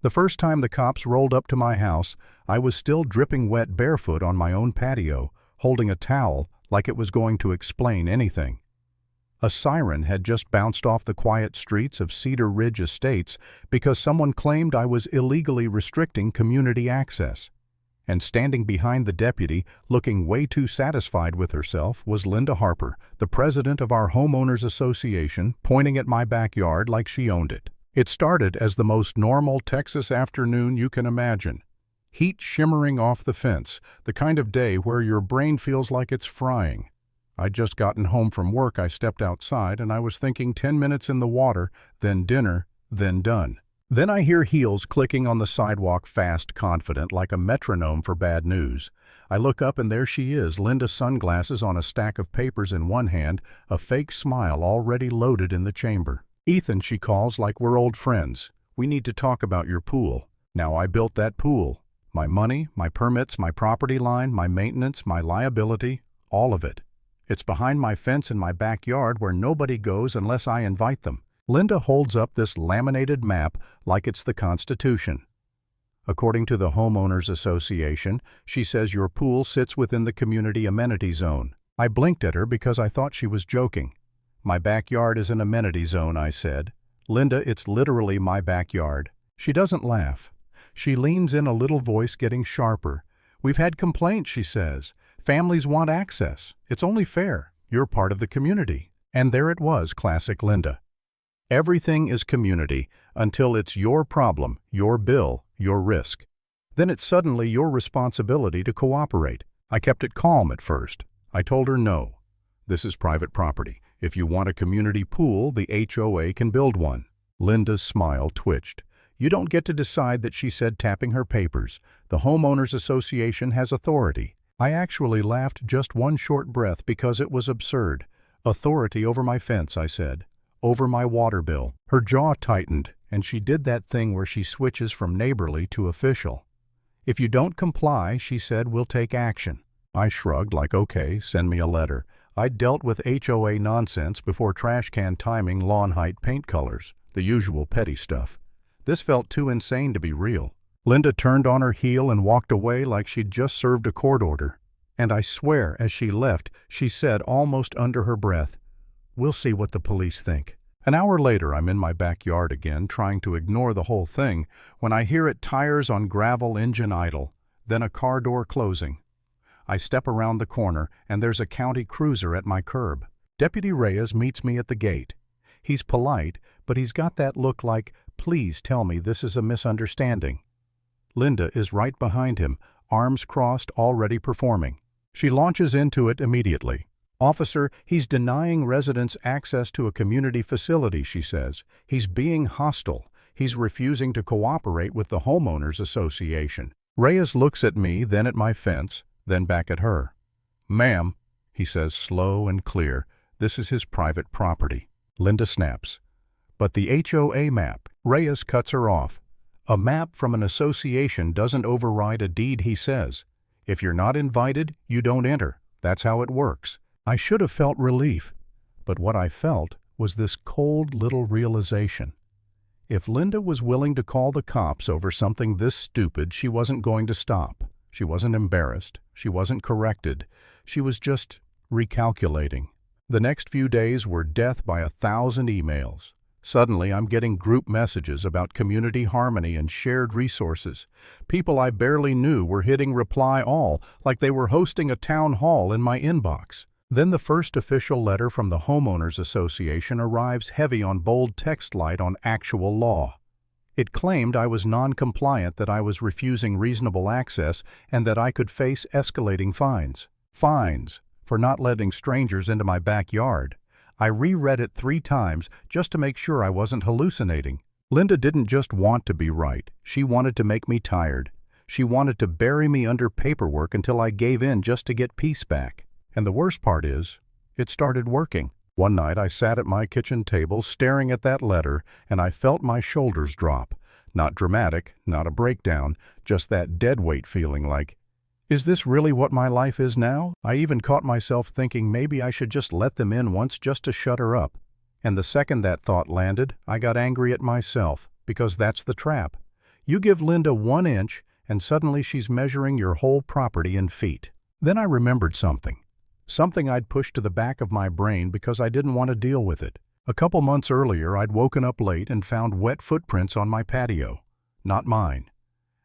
The first time the cops rolled up to my house, I was still dripping wet barefoot on my own patio, holding a towel like it was going to explain anything. A siren had just bounced off the quiet streets of Cedar Ridge Estates because someone claimed I was illegally restricting community access. And standing behind the deputy, looking way too satisfied with herself, was Linda Harper, the president of our homeowners association, pointing at my backyard like she owned it. It started as the most normal Texas afternoon you can imagine. Heat shimmering off the fence, the kind of day where your brain feels like it's frying. I'd just gotten home from work. I stepped outside and I was thinking 10 minutes in the water, then dinner, then done. Then I hear heels clicking on the sidewalk fast, confident, like a metronome for bad news. I look up and there she is, Linda, sunglasses on a stack of papers in one hand, a fake smile already loaded in the chamber. "Ethan," she calls like we're old friends. "We need to talk about your pool." Now I built that pool. My money, my permits, my property line, my maintenance, my liability, all of it. It's behind my fence in my backyard where nobody goes unless I invite them. Linda holds up this laminated map like it's the Constitution. According to the Homeowners Association, she says your pool sits within the community amenity zone. I blinked at her because I thought she was joking. "My backyard is an amenity zone," I said. "Linda, it's literally my backyard." She doesn't laugh. She leans in, a little voice getting sharper. "We've had complaints," she says. "Families want access. It's only fair. You're part of the community." And there it was, classic Linda. Everything is community until it's your problem, your bill, your risk. Then it's suddenly your responsibility to cooperate. I kept it calm at first. I told her no. This is private property. If you want a community pool, the HOA can build one. Linda's smile twitched. "You don't get to decide that," she said, tapping her papers. "The Homeowners Association has authority." I actually laughed just one short breath because it was absurd. "Authority over my fence," I said. "Over my water bill." Her jaw tightened, and she did that thing where she switches from neighborly to official. "If you don't comply," she said, "we'll take action." I shrugged like, okay, send me a letter. I'd dealt with HOA nonsense before, trash can timing, lawn height, paint colors, the usual petty stuff. This felt too insane to be real. Linda turned on her heel and walked away like she'd just served a court order. And I swear, as she left, she said almost under her breath, "We'll see what the police think." An hour later, I'm in my backyard again, trying to ignore the whole thing, when I hear it: tires on gravel, engine idle, then a car door closing. I step around the corner, and there's a county cruiser at my curb. Deputy Reyes meets me at the gate. He's polite, but he's got that look like, "Please tell me this is a misunderstanding." Linda is right behind him, arms crossed, already performing. She launches into it immediately. "Officer, he's denying residents access to a community facility," she says. "He's being hostile. He's refusing to cooperate with the Homeowners Association." Reyes looks at me, then at my fence, then back at her. "Ma'am," he says slow and clear, "this is his private property." Linda snaps. "But the HOA map." Reyes cuts her off. "A map from an association doesn't override a deed," he says. "If you're not invited, you don't enter. That's how it works." I should have felt relief, but what I felt was this cold little realization. If Linda was willing to call the cops over something this stupid, she wasn't going to stop. She wasn't embarrassed. She wasn't corrected. She was just recalculating. The next few days were death by 1,000 emails. Suddenly, I'm getting group messages about community harmony and shared resources. People I barely knew were hitting reply all, like they were hosting a town hall in my inbox. Then the first official letter from the Homeowners Association arrives, heavy on bold text light on actual law. It claimed I was non-compliant, that I was refusing reasonable access, and that I could face escalating fines. Fines for not letting strangers into my backyard. I reread it 3 times just to make sure I wasn't hallucinating. Linda didn't just want to be right. She wanted to make me tired. She wanted to bury me under paperwork until I gave in just to get peace back. And the worst part is, it started working. One night I sat at my kitchen table staring at that letter, and I felt my shoulders drop. Not dramatic, not a breakdown, just that deadweight feeling like, is this really what my life is now? I even caught myself thinking maybe I should just let them in once just to shut her up. And the second that thought landed, I got angry at myself, because that's the trap. You give Linda 1 inch, and suddenly she's measuring your whole property in feet. Then I remembered something. Something I'd pushed to the back of my brain because I didn't want to deal with it. A couple months earlier, I'd woken up late and found wet footprints on my patio. Not mine.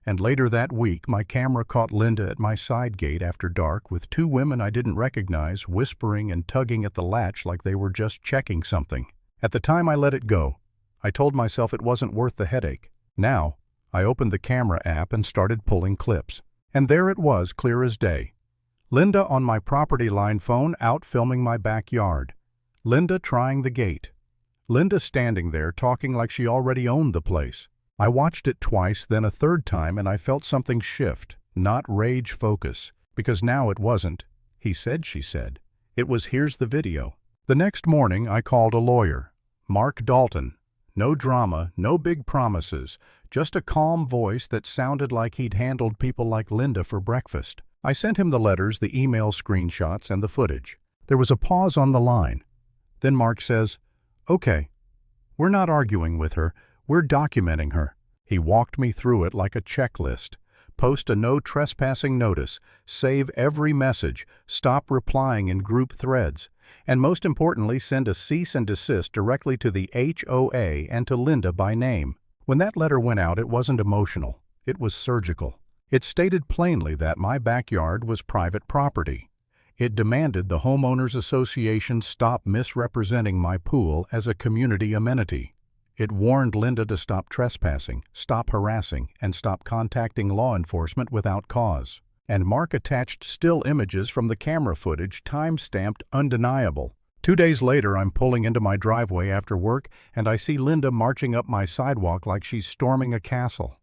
And later that week, my camera caught Linda at my side gate after dark with 2 women I didn't recognize whispering and tugging at the latch like they were just checking something. At the time I let it go. I told myself it wasn't worth the headache. Now, I opened the camera app and started pulling clips. And there it was, clear as day. Linda on my property line phone out filming my backyard. Linda trying the gate. Linda standing there talking like she already owned the place. I watched it twice, then a third time, and I felt something shift, not rage focus, because now it wasn't, he said, she said. It was, here's the video. The next morning I called a lawyer, Mark Dalton. No drama, no big promises, just a calm voice that sounded like he'd handled people like Linda for breakfast. I sent him the letters, the email screenshots, and the footage. There was a pause on the line. Then Mark says, "Okay, we're not arguing with her, we're documenting her." He walked me through it like a checklist. Post a no trespassing notice, save every message, stop replying in group threads, and most importantly, send a cease and desist directly to the HOA and to Linda by name. When that letter went out, it wasn't emotional. It was surgical. It stated plainly that my backyard was private property. It demanded the homeowners association stop misrepresenting my pool as a community amenity. It warned Linda to stop trespassing, stop harassing, and stop contacting law enforcement without cause. And Mark attached still images from the camera footage, time-stamped undeniable. 2 days later, I'm pulling into my driveway after work, and I see Linda marching up my sidewalk like she's storming a castle.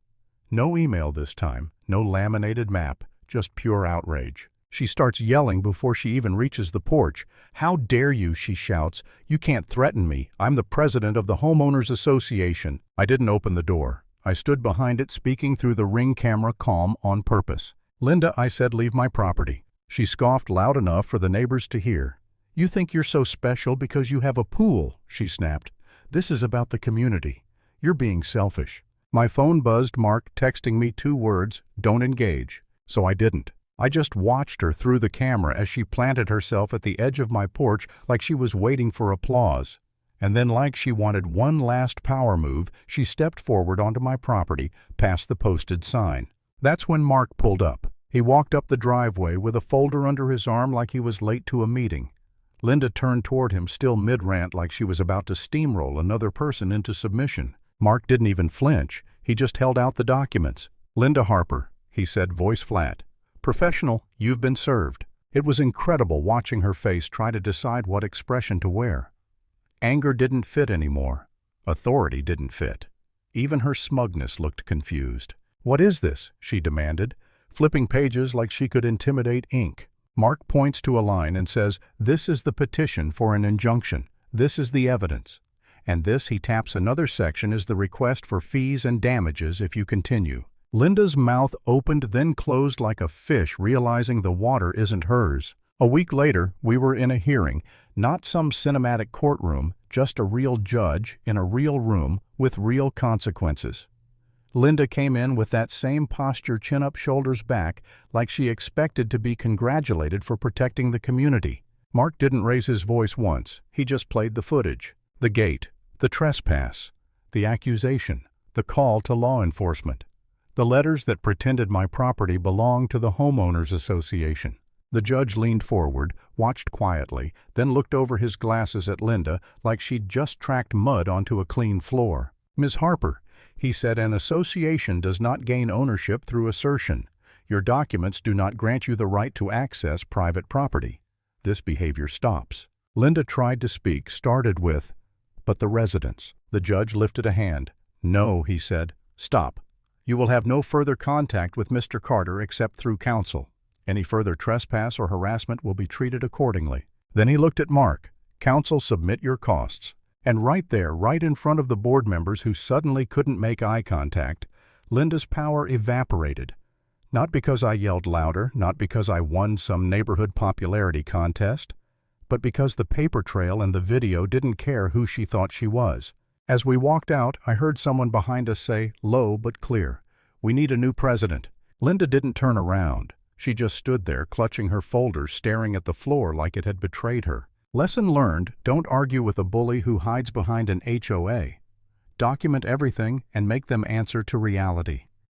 No email this time, no laminated map, just pure outrage. She starts yelling before she even reaches the porch. "How dare you," she shouts. "You can't threaten me. I'm the president of the Homeowners Association." I didn't open the door. I stood behind it speaking through the Ring camera calm on purpose. "Linda," I said, "leave my property." She scoffed loud enough for the neighbors to hear. "You think you're so special because you have a pool," she snapped. "This is about the community. You're being selfish." My phone buzzed, Mark texting me 2 words, "Don't engage." So I didn't. I just watched her through the camera as she planted herself at the edge of my porch like she was waiting for applause. And then, like she wanted one last power move, she stepped forward onto my property, past the posted sign. That's when Mark pulled up. He walked up the driveway with a folder under his arm like he was late to a meeting. Linda turned toward him, still mid-rant like she was about to steamroll another person into submission. Mark didn't even flinch. He just held out the documents. "Linda Harper," he said, voice flat. "Professional, you've been served." It was incredible watching her face try to decide what expression to wear. Anger didn't fit anymore. Authority didn't fit. Even her smugness looked confused. "What is this?" she demanded, flipping pages like she could intimidate ink. Mark points to a line and says, "This is the petition for an injunction. This is the evidence." And this, he taps another section, is the request for fees and damages if you continue. Linda's mouth opened, then closed like a fish, realizing the water isn't hers. A week later, we were in a hearing, not some cinematic courtroom, just a real judge in a real room with real consequences. Linda came in with that same posture, chin up, shoulders back, like she expected to be congratulated for protecting the community. Mark didn't raise his voice once. He just played the footage. The gate, the trespass, the accusation, the call to law enforcement. The letters that pretended my property belonged to the Homeowners Association. The judge leaned forward, watched quietly, then looked over his glasses at Linda like she'd just tracked mud onto a clean floor. "Ms. Harper," he said, "an association does not gain ownership through assertion. Your documents do not grant you the right to access private property. This behavior stops." Linda tried to speak, started with, "But the residents." The judge lifted a hand. "No," he said. "Stop. You will have no further contact with Mr. Carter except through counsel. Any further trespass or harassment will be treated accordingly." Then he looked at Mark. "Counsel, submit your costs." And right there, right in front of the board members who suddenly couldn't make eye contact, Linda's power evaporated. Not because I yelled louder, not because I won some neighborhood popularity contest, but because the paper trail and the video didn't care who she thought she was. As we walked out, I heard someone behind us say, low but clear, We need a new president." Linda didn't turn around. She just stood there, clutching her folders, staring at the floor like it had betrayed her. Lesson learned: don't argue with a bully who hides behind an HOA. Document everything and make them answer to reality.